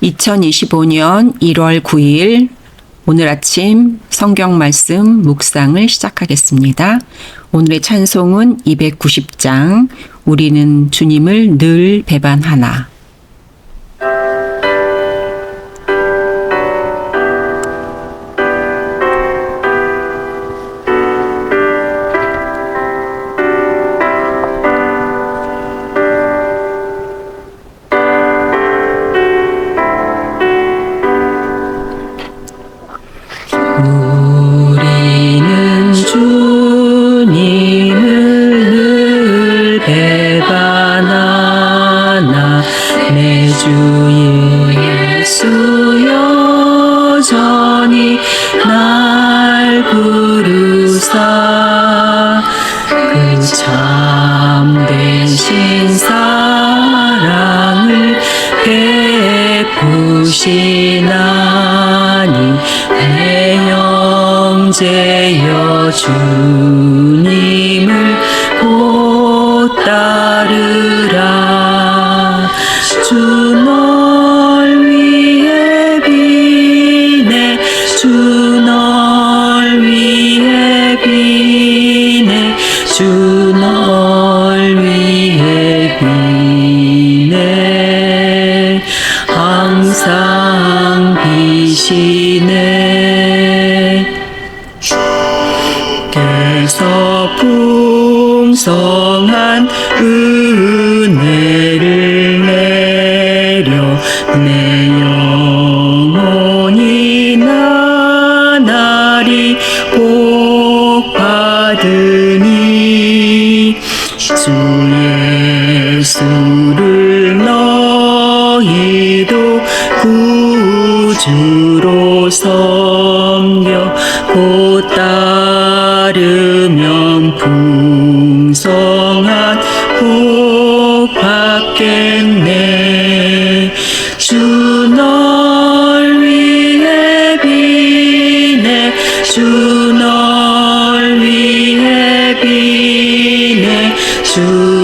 2025년 1월 9일 오늘 아침 성경 말씀 묵상을 시작하겠습니다. 오늘의 찬송은 290장 우리는 주님을 늘 배반하나. 우리는 주님을 늘 배반하나 내 주 예수 여전히 날 부르사 그 참되신 사랑을 베푸시나니 내 형제여 주님을 곧 따르라. 주 널 위해 비네 주 널 위해 비네 주 널 위해 비네 항상 비시네. 주께서 풍성한 은혜를 내려 내 영혼이 나날이 복 받으니 주 예수를 너희도 구주로 섬겨 곧 따르면 풍성한 복 받겠네. 주 널 위해 비네 주 널 위해 비네 주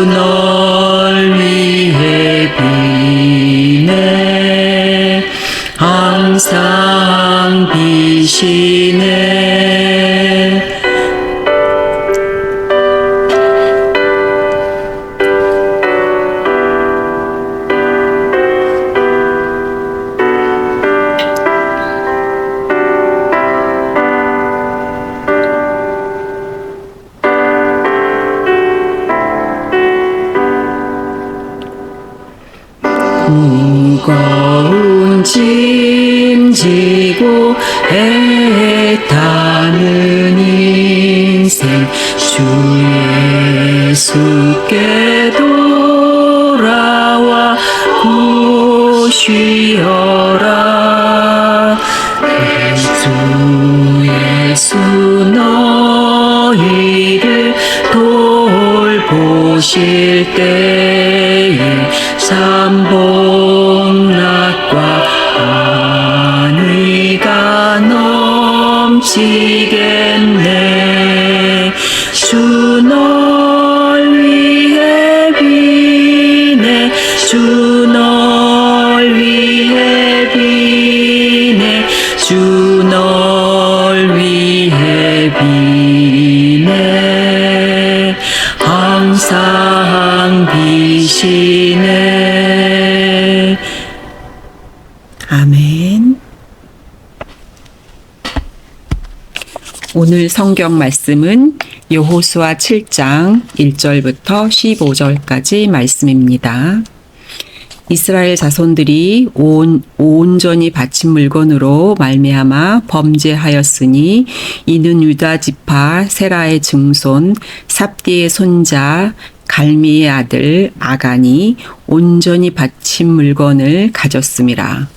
널 위해 비네 항상 비시네. 무거운 짐 지고 애타는 인생 주 예수께 돌아와 쉬어라. 주 예수 너희를 돌보실 때에 삼복락과 안위가 넘치겠네. 주 널 위해 비네 주 널 위해 비네 주 널 위해 비네 항상 비시네. 아멘. 오늘 성경 말씀은 여호수아 7장 1절부터 15절까지 말씀입니다. 이스라엘 자손들이 온전히 바친 물건으로 말미암아 범죄하였으니 이는 유다 지파 세라의 증손 삽디의 손자 갈미의 아들 아간이 온전히 바친 물건을 가졌음이라.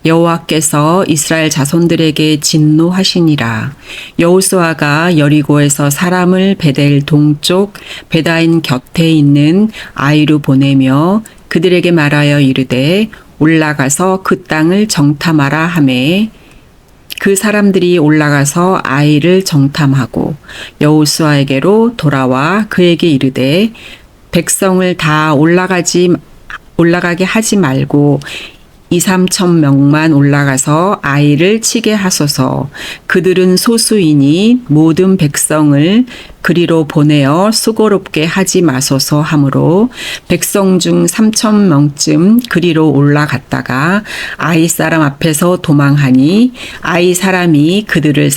여호와께서 이스라엘 자손들에게 진노하시니라. 여호수아가 여리고에서 사람을 베델 동쪽 베다인 곁에 있는 아이로 보내며 그들에게 말하여 이르되 올라가서 그 땅을 정탐하라 하매 그 사람들이 올라가서 아이를 정탐하고 여호수아에게로 돌아와 그에게 이르되 백성을 다 올라가게 하지 말고 2-3천 명만 올라가서 아이를 치게 하소서. 그들은 소수이니 모든 백성을 그리로 보내어 수고롭게 하지 마소서 하므로 백성 중 3천 명쯤 그리로 올라갔다가 아이 사람 앞에서 도망하니 아이 사람이 그들을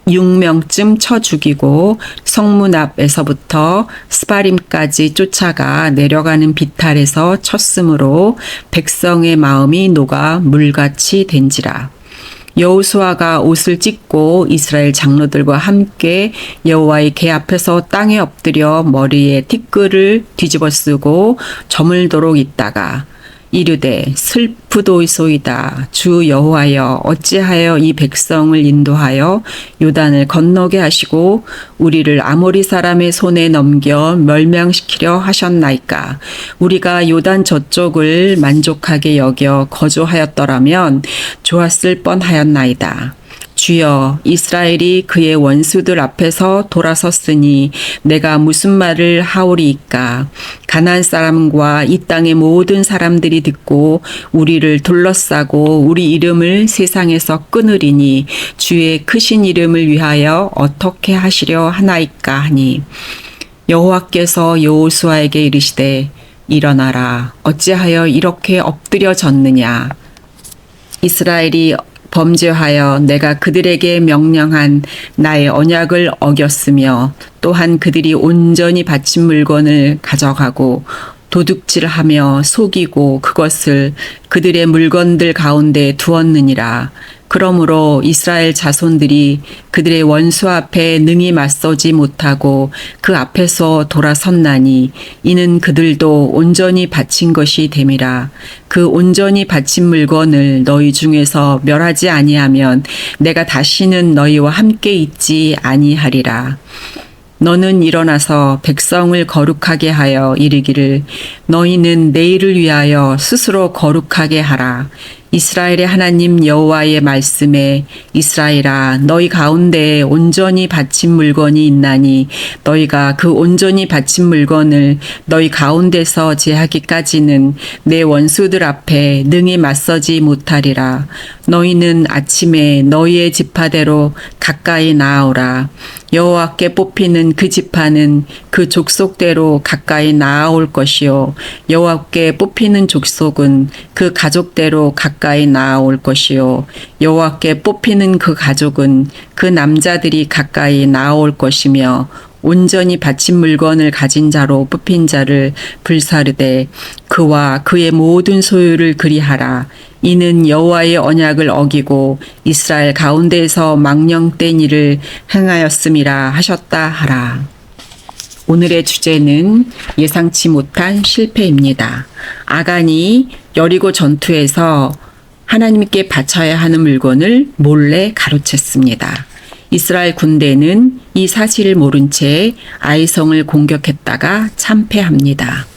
36명쯤 쳐 죽이고 성문 앞에서부터 스바림까지 쫓아가 내려가는 비탈에서 쳤으므로 백성의 마음이 녹아 물같이 된지라. 여호수아가 옷을 찢고 이스라엘 장로들과 함께 여호와의 궤 앞에서 땅에 엎드려 머리에 티끌을 뒤집어 쓰고 저물도록 있다가 이르되 슬프도소이다. 주 여호와여 어찌하여 이 백성을 인도하여 요단을 건너게 하시고 우리를 아모리 사람의 손에 넘겨 멸망시키려 하셨나이까. 우리가 요단 저쪽을 만족하게 여겨 거주하였더라면 좋았을 뻔하였나이다. 주여 이스라엘이 그의 원수들 앞에서 돌아섰으니 내가 무슨 말을 하오리이까. 가나안 사람과 이 땅의 모든 사람들이 듣고 우리를 둘러싸고 우리 이름을 세상에서 끊으리니 주의 크신 이름을 위하여 어떻게 하시려 하나이까 하니 여호와께서 여호수아에게 이르시되 일어나라. 어찌하여 이렇게 엎드려졌느냐. 이스라엘이 범죄하여 내가 그들에게 명령한 나의 언약을 어겼으며 또한 그들이 온전히 바친 물건을 가져가고 도둑질하며 속이고 그것을 그들의 물건들 가운데 두었느니라. 그러므로 이스라엘 자손들이 그들의 원수 앞에 능히 맞서지 못하고 그 앞에서 돌아섰나니 이는 그들도 온전히 바친 것이 됨이라. 그 온전히 바친 물건을 너희 중에서 멸하지 아니하면 내가 다시는 너희와 함께 있지 아니하리라. 너는 일어나서 백성을 거룩하게 하여 이르기를 너희는 내일을 위하여 스스로 거룩하게 하라. 이스라엘의 하나님 여호와의 말씀에 이스라엘아 너희 가운데 온전히 바친 물건이 있나니 너희가 그 온전히 바친 물건을 너희 가운데서 제하기까지는 내 원수들 앞에 능히 맞서지 못하리라. 너희는 아침에 너희의 지파대로 가까이 나아오라. 여호와께 뽑히는 그 지파는 그 족속대로 가까이 나아올 것이요 여호와께 뽑히는 족속은 그 가족대로 가까이 나아올 것이요 여호와께 뽑히는 그 가족은 그 남자들이 가까이 나아올 것이며 온전히 바친 물건을 가진 자로 뽑힌 자를 불사르되 그와 그의 모든 소유를 그리하라. 이는 여호와의 언약을 어기고 이스라엘 가운데에서 망령된 일을 행하였음이라 하셨다 하라. 오늘의 주제는 예상치 못한 실패입니다. 아간이 여리고 전투에서 하나님께 바쳐야 하는 물건을 몰래 가로챘습니다. 이스라엘 군대는 이 사실을 모른 채 아이성을 공격했다가 참패합니다.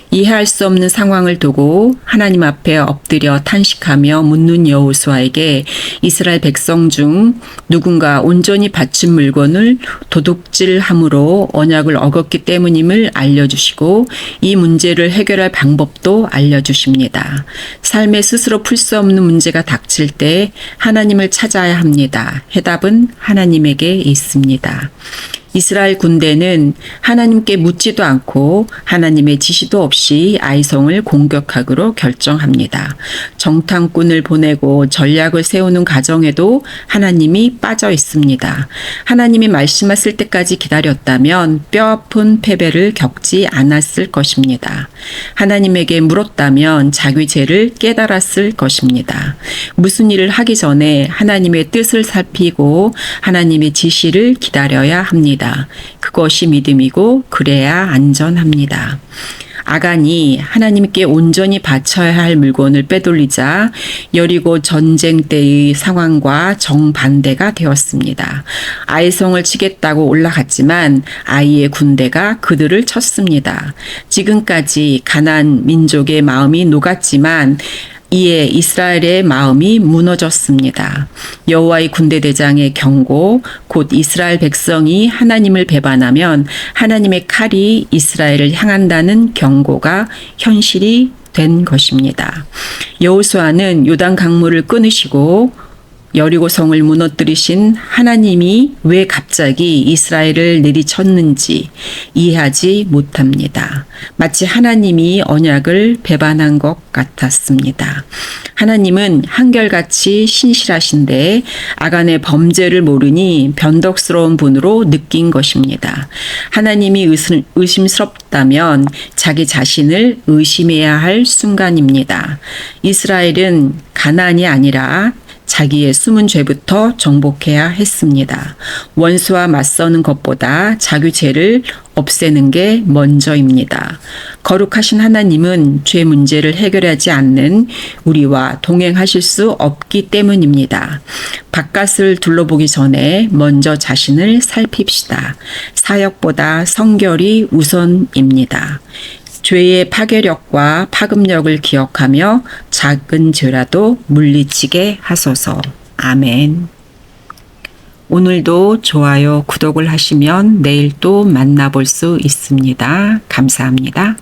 이해할 수 없는 상황을 두고 하나님 앞에 엎드려 탄식하며 묻는 여호수아에게 이스라엘 백성 중 누군가 온전히 바친 물건을 도둑질함으로 언약을 어겼기 때문임을 알려주시고 이 문제를 해결할 방법도 알려주십니다. 삶에 스스로 풀 수 없는 문제가 닥칠 때 하나님을 찾아야 합니다. 해답은 하나님에게 있습니다. 이스라엘 군대는 하나님께 묻지도 않고 하나님의 지시도 없이 아이성을 공격하기로 결정합니다. 정탐꾼을 보내고 전략을 세우는 과정에도 하나님이 빠져 있습니다. 하나님이 말씀하실 때까지 기다렸다면 뼈아픈 패배를 겪지 않았을 것입니다. 하나님에게 물었다면 자기 죄를 깨달았을 것입니다. 무슨 일을 하기 전에 하나님의 뜻을 살피고 하나님의 지시를 기다려야 합니다. 그것이 믿음이고 그래야 안전합니다. 아간이 하나님께 온전히 바쳐야 할 물건을 빼돌리자 여리고 전쟁 때의 상황과 정반대가 되었습니다. 아이성을 치겠다고 올라갔지만 아이의 군대가 그들을 쳤습니다. 지금까지 가나안 민족의 마음이 녹았지만 이에 이스라엘의 마음이 무너졌습니다. 여호와의 군대 대장의 경고, 곧 이스라엘 백성이 하나님을 배반하면 하나님의 칼이 이스라엘을 향한다는 경고가 현실이 된 것입니다. 여호수아는 요단 강물을 끊으시고 여리고성을 무너뜨리신 하나님이 왜 갑자기 이스라엘을 내리쳤는지 이해하지 못합니다. 마치 하나님이 언약을 배반한 것 같았습니다. 하나님은 한결같이 신실하신데 아간의 범죄를 모르니 변덕스러운 분으로 느낀 것입니다. 하나님이 의심스럽다면 자기 자신을 의심해야 할 순간입니다. 이스라엘은 가나안이 아니라 자기의 숨은 죄부터 정복해야 했습니다. 원수와 맞서는 것보다 자기 죄를 없애는 게 먼저입니다. 거룩하신 하나님은 죄 문제를 해결하지 않는 우리와 동행하실 수 없기 때문입니다. 바깥을 둘러보기 전에 먼저 자신을 살핍시다. 사역보다 성결이 우선입니다. 죄의 파괴력과 파급력을 기억하며 작은 죄라도 물리치게 하소서. 아멘. 오늘도 좋아요, 구독을 하시면 내일 또 만나볼 수 있습니다. 감사합니다.